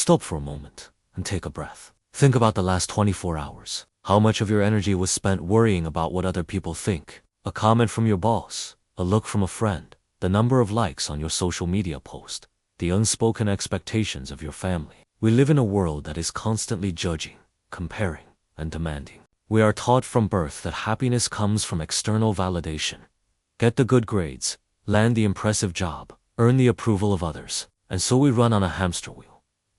Stop for a moment and take a breath. Think about the last 24 hours. How much of your energy was spent worrying about what other people think? A comment from your boss, a look from a friend, the number of likes on your social media post, the unspoken expectations of your family. We live in a world that is constantly judging, comparing, and demanding. We are taught from birth that happiness comes from external validation. Get the good grades, land the impressive job, earn the approval of others, and so we run on a hamster wheel,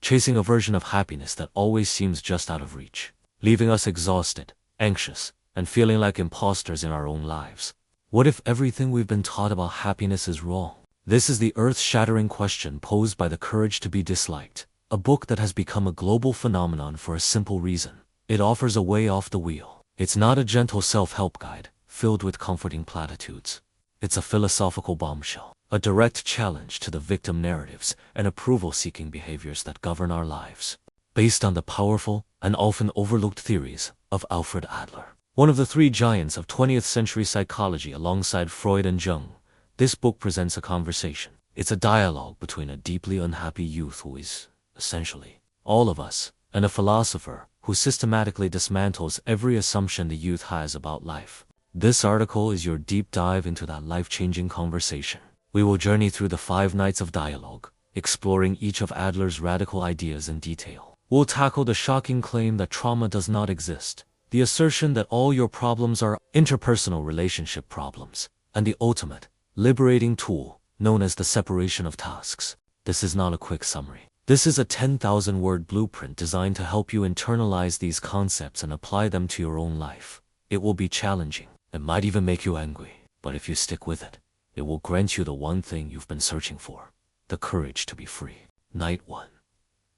chasing a version of happiness that always seems just out of reach, leaving us exhausted, anxious, and feeling like imposters in our own lives. What if everything we've been taught about happiness is wrong? This is the earth-shattering question posed by The Courage to Be Disliked, a book that has become a global phenomenon for a simple reason. It offers a way off the wheel. It's not a gentle self-help guide, filled with comforting platitudes. It's a philosophical bombshell, a direct challenge to the victim narratives and approval-seeking behaviors that govern our lives, based on the powerful and often overlooked theories of Alfred Adler. One of the three giants of 20th century psychology alongside Freud and Jung, this book presents a conversation. It's a dialogue between a deeply unhappy youth who is, essentially, all of us, and a philosopher who systematically dismantles every assumption the youth has about life. This article is your deep dive into that life-changing conversation. We will journey through the 5 nights of dialogue, exploring each of Adler's radical ideas in detail. We'll tackle the shocking claim that trauma does not exist, the assertion that all your problems are interpersonal relationship problems, and the ultimate, liberating tool known as the separation of tasks. This is not a quick summary. This is a 10,000-word blueprint designed to help you internalize these concepts and apply them to your own life. It will be challenging. It might even make you angry. But if you stick with it, it will grant you the one thing you've been searching for: the courage to be free. Night 1.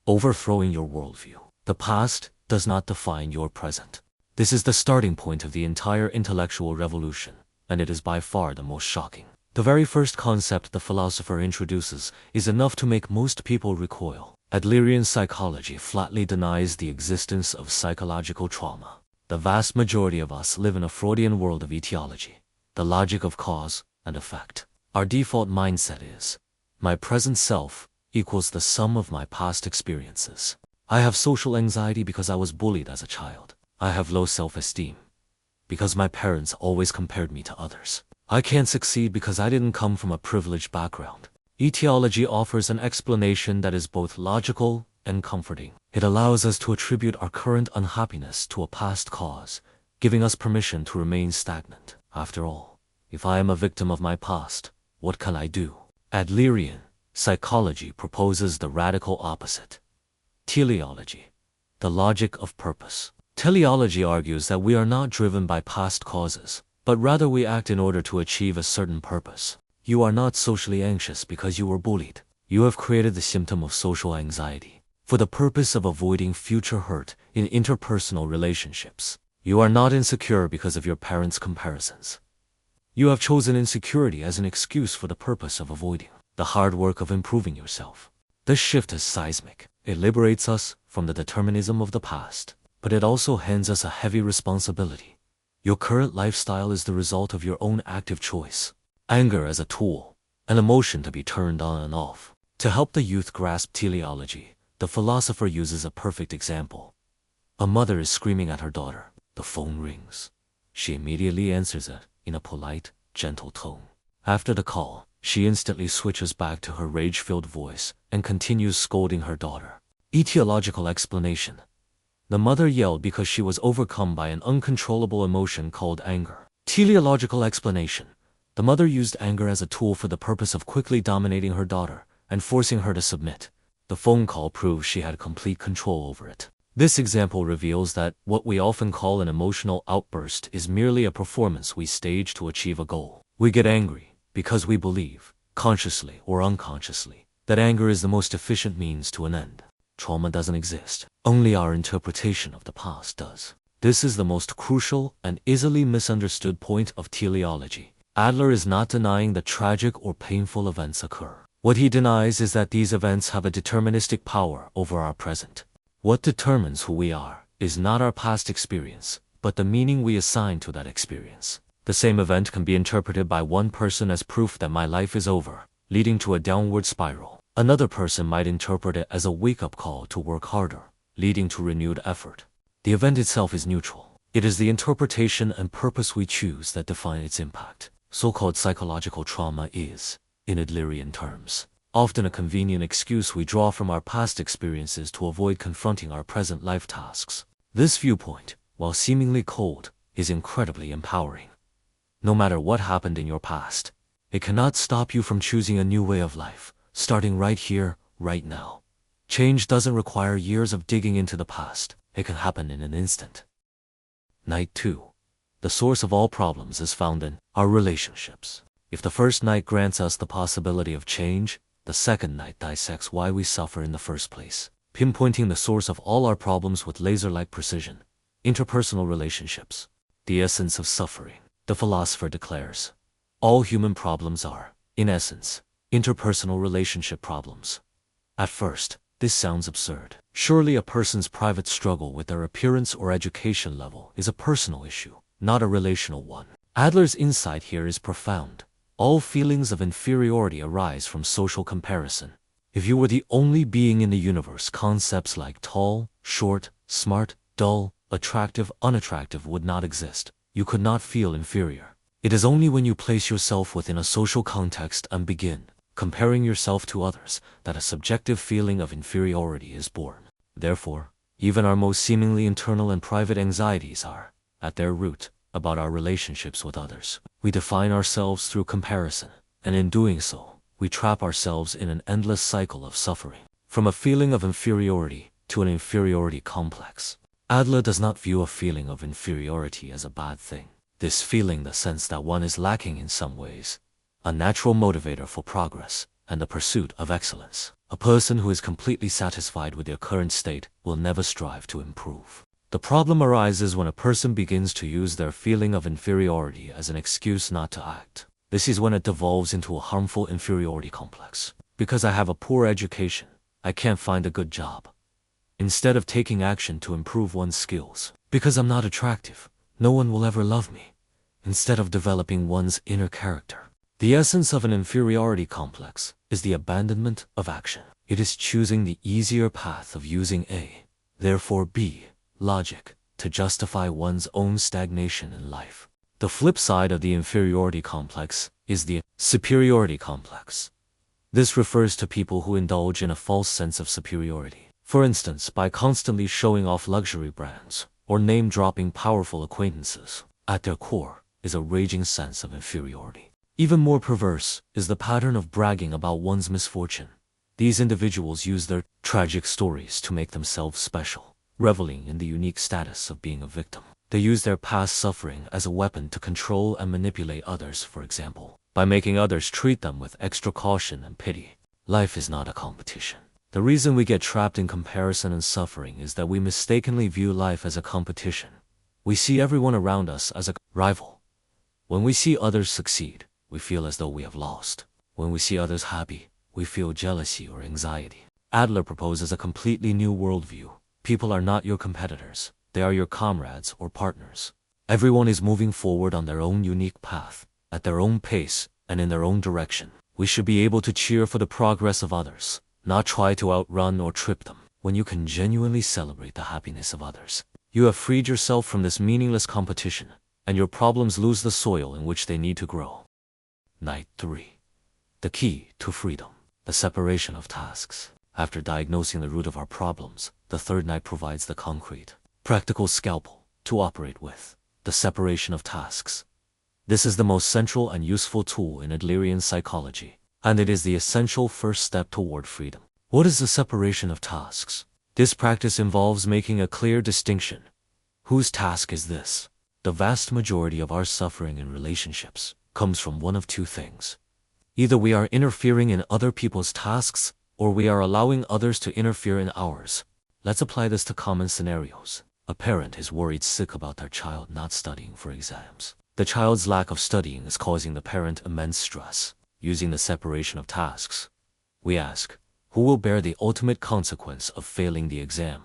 Overthrowing your worldview. The past does not define your present. This is the starting point of the entire intellectual revolution, and it is by far the most shocking. The very first concept the philosopher introduces is enough to make most people recoil. Adlerian psychology flatly denies the existence of psychological trauma. The vast majority of us live in a Freudian world of etiology, the logic of cause and effect. Our default mindset is, my present self equals the sum of my past experiences. I have social anxiety because I was bullied as a child. I have low self-esteem because my parents always compared me to others. I can't succeed because I didn't come from a privileged background. Etiology offers an explanation that is both logical and comforting. It allows us to attribute our current unhappiness to a past cause, giving us permission to remain stagnant. After all, if I am a victim of my past, what can I do? Adlerian psychology proposes the radical opposite: teleology, the logic of purpose. Teleology argues that we are not driven by past causes, but rather we act in order to achieve a certain purpose. You are not socially anxious because you were bullied. You have created the symptom of social anxiety for the purpose of avoiding future hurt in interpersonal relationships. You are not insecure because of your parents' comparisons. You have chosen insecurity as an excuse for the purpose of avoiding the hard work of improving yourself. This shift is seismic. It liberates us from the determinism of the past, but it also hands us a heavy responsibility. Your current lifestyle is the result of your own active choice. Anger as a tool, an emotion to be turned on and off. To help the youth grasp teleology, the philosopher uses a perfect example. A mother is screaming at her daughter. The phone rings. She immediately answers it in a polite, gentle tone. After the call, she instantly switches back to her rage-filled voice and continues scolding her daughter. Etiological explanation: the mother yelled because she was overcome by an uncontrollable emotion called anger. Teleological explanation: the mother used anger as a tool for the purpose of quickly dominating her daughter and forcing her to submit. The phone call proves she had complete control over it. This example reveals that what we often call an emotional outburst is merely a performance we stage to achieve a goal. We get angry because we believe, consciously or unconsciously, that anger is the most efficient means to an end. Trauma doesn't exist. Only our interpretation of the past does. This is the most crucial and easily misunderstood point of teleology. Adler is not denying that tragic or painful events occur. What he denies is that these events have a deterministic power over our present. What determines who we are is not our past experience, but the meaning we assign to that experience. The same event can be interpreted by one person as proof that my life is over, leading to a downward spiral. Another person might interpret it as a wake-up call to work harder, leading to renewed effort. The event itself is neutral. It is the interpretation and purpose we choose that define its impact. So-called psychological trauma is, in Adlerian terms, often a convenient excuse we draw from our past experiences to avoid confronting our present life tasks. This viewpoint, while seemingly cold, is incredibly empowering. No matter what happened in your past, it cannot stop you from choosing a new way of life, starting right here, right now. Change doesn't require years of digging into the past. It can happen in an instant. Night 2. The source of all problems is found in our relationships. If the first night grants us the possibility of change, the second night dissects why we suffer in the first place, pinpointing the source of all our problems with laser-like precision. Interpersonal relationships. The essence of suffering. The philosopher declares, all human problems are, in essence, interpersonal relationship problems. At first, this sounds absurd. Surely a person's private struggle with their appearance or education level is a personal issue, not a relational one. Adler's insight here is profound. All feelings of inferiority arise from social comparison. If you were the only being in the universe, concepts like tall, short, smart, dull, attractive, unattractive would not exist. You could not feel inferior. It is only when you place yourself within a social context and begin comparing yourself to others that a subjective feeling of inferiority is born. Therefore, even our most seemingly internal and private anxieties are, at their root, about our relationships with others. We define ourselves through comparison, and in doing so, we trap ourselves in an endless cycle of suffering. From a feeling of inferiority to an inferiority complex. Adler does not view a feeling of inferiority as a bad thing. This feeling, the sense that one is lacking in some ways, a natural motivator for progress and the pursuit of excellence. A person who is completely satisfied with their current state will never strive to improve. The problem arises when a person begins to use their feeling of inferiority as an excuse not to act. This is when it devolves into a harmful inferiority complex. Because I have a poor education, I can't find a good job. Instead of taking action to improve one's skills. Because I'm not attractive, no one will ever love me. Instead of developing one's inner character. The essence of an inferiority complex is the abandonment of action. It is choosing the easier path of using A, therefore B, logic, to justify one's own stagnation in life. The flip side of the inferiority complex is the superiority complex. This refers to people who indulge in a false sense of superiority. For instance, by constantly showing off luxury brands or name-dropping powerful acquaintances. At their core is a raging sense of inferiority. Even more perverse is the pattern of bragging about one's misfortune. These individuals use their tragic stories to make themselves special, reveling in the unique status of being a victim. They use their past suffering as a weapon to control and manipulate others, for example, by making others treat them with extra caution and pity. Life is not a competition. The reason we get trapped in comparison and suffering is that we mistakenly view life as a competition. We see everyone around us as a rival. When we see others succeed, we feel as though we have lost. When we see others happy, we feel jealousy or anxiety. Adler proposes a completely new worldview. People are not your competitors. They are your comrades or partners. Everyone is moving forward on their own unique path, at their own pace, and in their own direction. We should be able to cheer for the progress of others, not try to outrun or trip them. When you can genuinely celebrate the happiness of others, you have freed yourself from this meaningless competition, and your problems lose the soil in which they need to grow. Night 3. The key to freedom. The separation of tasks. After diagnosing the root of our problems, the third night provides the concrete, practical scalpel to operate with. The separation of tasks. This is the most central and useful tool in Adlerian psychology, and it is the essential first step toward freedom. What is the separation of tasks? This practice involves making a clear distinction. Whose task is this? The vast majority of our suffering in relationships comes from one of two things. Either we are interfering in other people's tasks, or we are allowing others to interfere in ours. Let's apply this to common scenarios. A parent is worried sick about their child not studying for exams. The child's lack of studying is causing the parent immense stress. Using the separation of tasks, we ask, who will bear the ultimate consequence of failing the exam?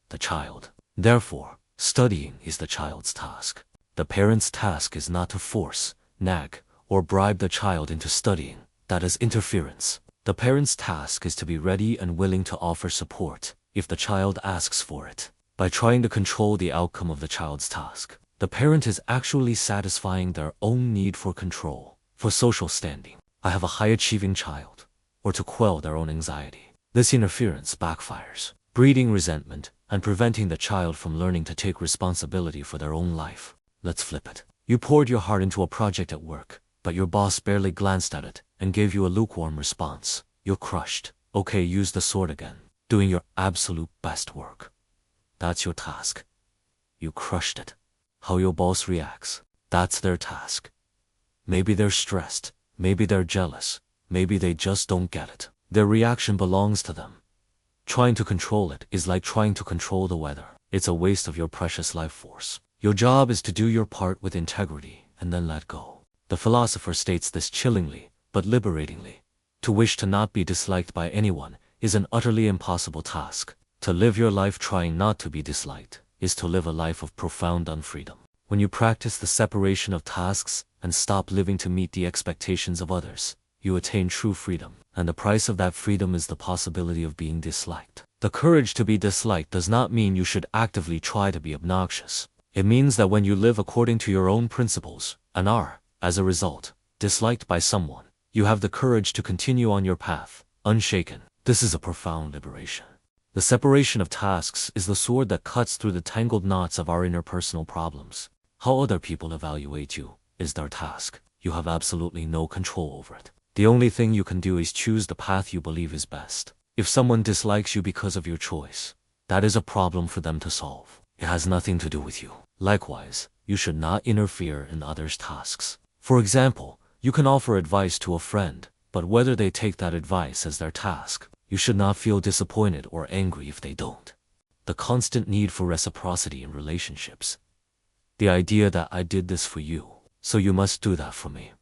The child. Therefore, studying is the child's task. The parent's task is not to force, nag, or bribe the child into studying. That is interference. The parent's task is to be ready and willing to offer support if the child asks for it. By trying to control the outcome of the child's task, the parent is actually satisfying their own need for control, for social standing. I have a high-achieving child, or to quell their own anxiety. This interference backfires, breeding resentment and preventing the child from learning to take responsibility for their own life. Let's flip it. You poured your heart into a project at work, but your boss barely glanced at it and gave you a lukewarm response. You're crushed. Okay, use the sword again. Doing your absolute best work. That's your task. You crushed it. How your boss reacts, that's their task. Maybe they're stressed, maybe they're jealous, maybe they just don't get it. Their reaction belongs to them. Trying to control it is like trying to control the weather. It's a waste of your precious life force. Your job is to do your part with integrity and then let go. The philosopher states this chillingly, but liberatingly. To wish to not be disliked by anyone is an utterly impossible task. To live your life trying not to be disliked is to live a life of profound unfreedom. When you practice the separation of tasks and stop living to meet the expectations of others, you attain true freedom, and the price of that freedom is the possibility of being disliked. The courage to be disliked does not mean you should actively try to be obnoxious. It means that when you live according to your own principles, and are, as a result, disliked by someone, you have the courage to continue on your path, unshaken. This is a profound liberation. The separation of tasks is the sword that cuts through the tangled knots of our interpersonal problems. How other people evaluate you is their task. You have absolutely no control over it. The only thing you can do is choose the path you believe is best. If someone dislikes you because of your choice, that is a problem for them to solve. It has nothing to do with you. Likewise, you should not interfere in others' tasks. For example, you can offer advice to a friend, but whether they take that advice as their task, you should not feel disappointed or angry if they don't. The constant need for reciprocity in relationships. The idea that I did this for you, so you must do that for me,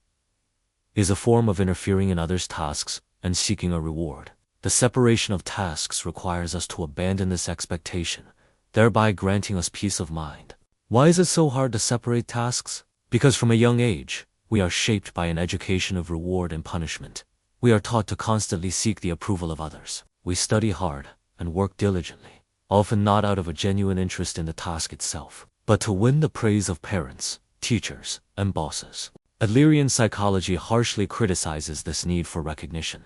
is a form of interfering in others' tasks and seeking a reward. The separation of tasks requires us to abandon this expectation, thereby granting us peace of mind. Why is it so hard to separate tasks? Because from a young age, we are shaped by an education of reward and punishment. We are taught to constantly seek the approval of others. We study hard and work diligently, often not out of a genuine interest in the task itself, but to win the praise of parents, teachers, and bosses. Adlerian psychology harshly criticizes this need for recognition.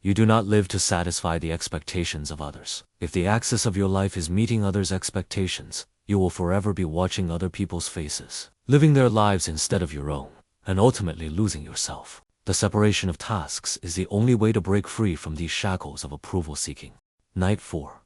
You do not live to satisfy the expectations of others. If the axis of your life is meeting others' expectations, you will forever be watching other people's faces, living their lives instead of your own, and ultimately losing yourself. The separation of tasks is the only way to break free from these shackles of approval seeking. Night 4.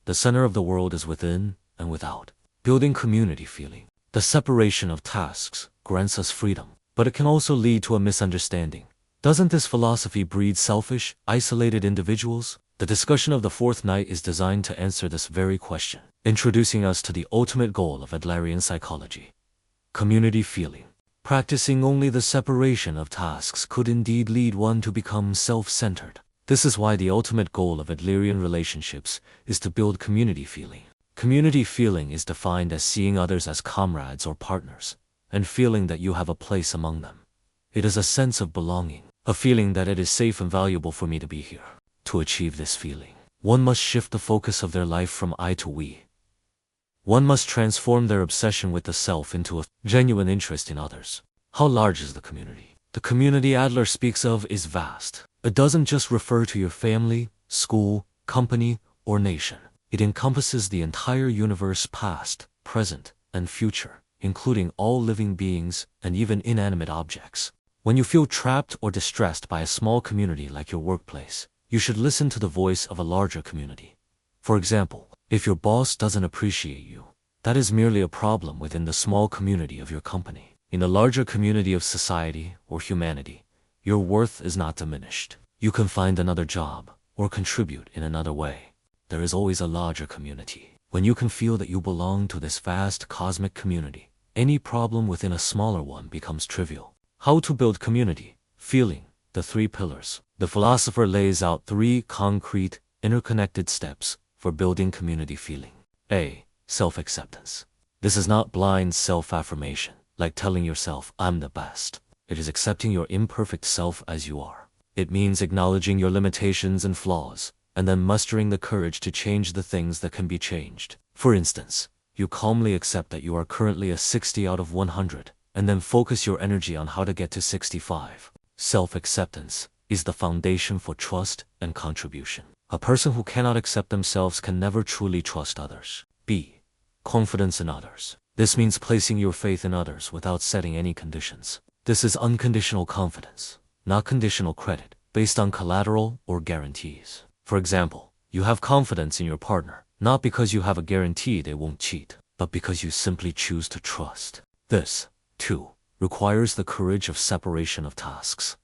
The center of the world is within and without. Building community feeling. The separation of tasks grants us freedom, but it can also lead to a misunderstanding. Doesn't this philosophy breed selfish, isolated individuals? The discussion of the fourth night is designed to answer this very question, introducing us to the ultimate goal of Adlerian psychology. Community feeling. Practicing only the separation of tasks could indeed lead one to become self-centered. This is why the ultimate goal of Adlerian relationships is to build community feeling. Community feeling is defined as seeing others as comrades or partners, and feeling that you have a place among them. It is a sense of belonging, a feeling that it is safe and valuable for me to be here. To achieve this feeling, one must shift the focus of their life from I to we. One must transform their obsession with the self into a genuine interest in others. How large is the community? The community Adler speaks of is vast. It doesn't just refer to your family, school, company, or nation. It encompasses the entire universe, past, present, and future, including all living beings and even inanimate objects. When you feel trapped or distressed by a small community like your workplace, you should listen to the voice of a larger community. For example, if your boss doesn't appreciate you, that is merely a problem within the small community of your company. In the larger community of society or humanity, your worth is not diminished. You can find another job or contribute in another way. There is always a larger community. When you can feel that you belong to this vast cosmic community, any problem within a smaller one becomes trivial. How to build community feeling. The 3 pillars. The philosopher lays out 3 concrete, interconnected steps for building community feeling. A. Self-acceptance. This is not blind self-affirmation, like telling yourself, I'm the best. It is accepting your imperfect self as you are. It means acknowledging your limitations and flaws, and then mustering the courage to change the things that can be changed. For instance, you calmly accept that you are currently a 60 out of 100, and then focus your energy on how to get to 65. Self-acceptance is the foundation for trust and contribution. A person who cannot accept themselves can never truly trust others. B. Confidence in others. This means placing your faith in others without setting any conditions. This is unconditional confidence, not conditional credit, based on collateral or guarantees. For example, you have confidence in your partner, not because you have a guarantee they won't cheat, but because you simply choose to trust. This, too, requires the courage of separation of tasks.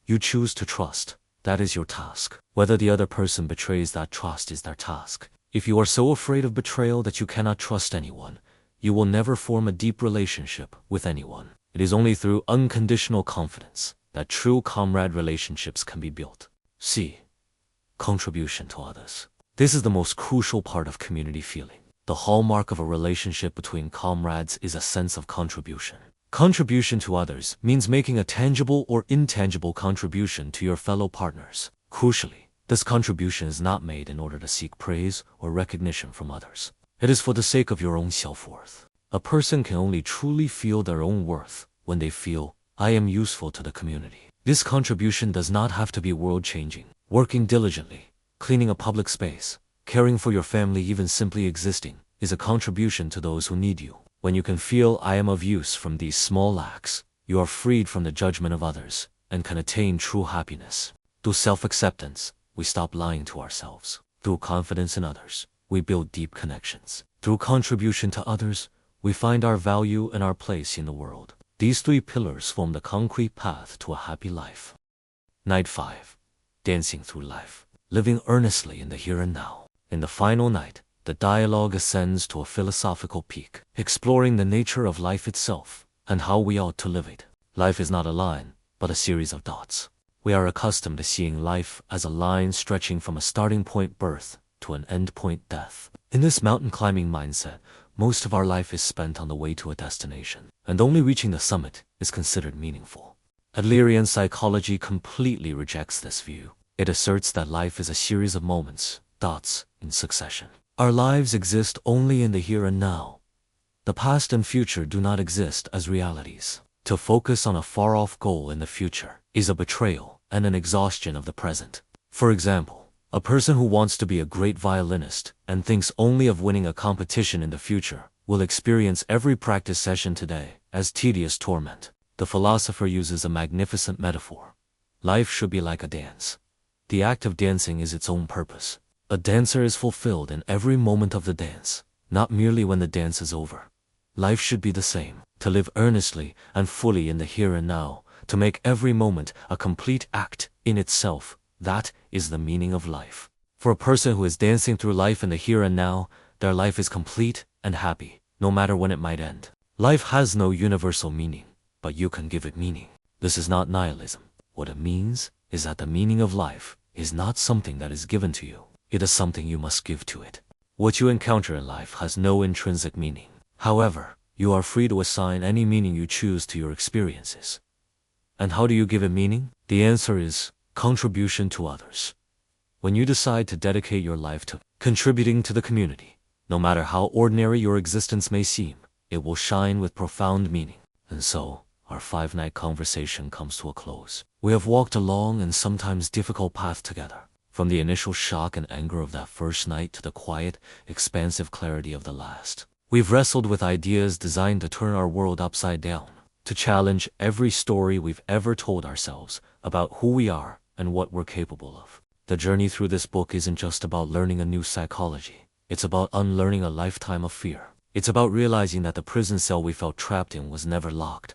You choose to trust. That is your task. Whether the other person betrays that trust is their task. If you are so afraid of betrayal that you cannot trust anyone, you will never form a deep relationship with anyone. It is only through unconditional confidence that true comrade relationships can be built. C. Contribution to others. This is the most crucial part of community feeling. The hallmark of a relationship between comrades is a sense of contribution. Contribution to others means making a tangible or intangible contribution to your fellow partners. Crucially, this contribution is not made in order to seek praise or recognition from others. It is for the sake of your own self-worth. A person can only truly feel their own worth when they feel, I am useful to the community. This contribution does not have to be world-changing. Working diligently, cleaning a public space, caring for your family, even simply existing, is a contribution to those who need you. When you can feel I am of use from these small acts, you are freed from the judgment of others and can attain true happiness. Through self-acceptance, we stop lying to ourselves. Through confidence in others, we build deep connections. Through contribution to others, we find our value and our place in the world. These three pillars form the concrete path to a happy life. Night 5. Dancing through life. Living earnestly in the here and now. In the final night, the dialogue ascends to a philosophical peak, exploring the nature of life itself and how we ought to live it. Life is not a line, but a series of dots. We are accustomed to seeing life as a line stretching from a starting point birth to an end point death. In this mountain climbing mindset, most of our life is spent on the way to a destination, and only reaching the summit is considered meaningful. Adlerian psychology completely rejects this view. It asserts that life is a series of moments, dots, in succession. Our lives exist only in the here and now. The past and future do not exist as realities. To focus on a far-off goal in the future is a betrayal and an exhaustion of the present. For example, a person who wants to be a great violinist and thinks only of winning a competition in the future will experience every practice session today as tedious torment. The philosopher uses a magnificent metaphor. Life should be like a dance. The act of dancing is its own purpose. A dancer is fulfilled in every moment of the dance, not merely when the dance is over. Life should be the same, to live earnestly and fully in the here and now, to make every moment a complete act in itself. That is the meaning of life. For a person who is dancing through life in the here and now, their life is complete and happy, no matter when it might end. Life has no universal meaning, but you can give it meaning. This is not nihilism. What it means is that the meaning of life is not something that is given to you. It is something you must give to it. What you encounter in life has no intrinsic meaning. However, you are free to assign any meaning you choose to your experiences. And how do you give it meaning? The answer is contribution to others. When you decide to dedicate your life to contributing to the community, no matter how ordinary your existence may seem, it will shine with profound meaning. And so, our 5-night conversation comes to a close. We have walked a long and sometimes difficult path together. From the initial shock and anger of that first night to the quiet, expansive clarity of the last. We've wrestled with ideas designed to turn our world upside down, to challenge every story we've ever told ourselves about who we are and what we're capable of. The journey through this book isn't just about learning a new psychology. It's about unlearning a lifetime of fear. It's about realizing that the prison cell we felt trapped in was never locked,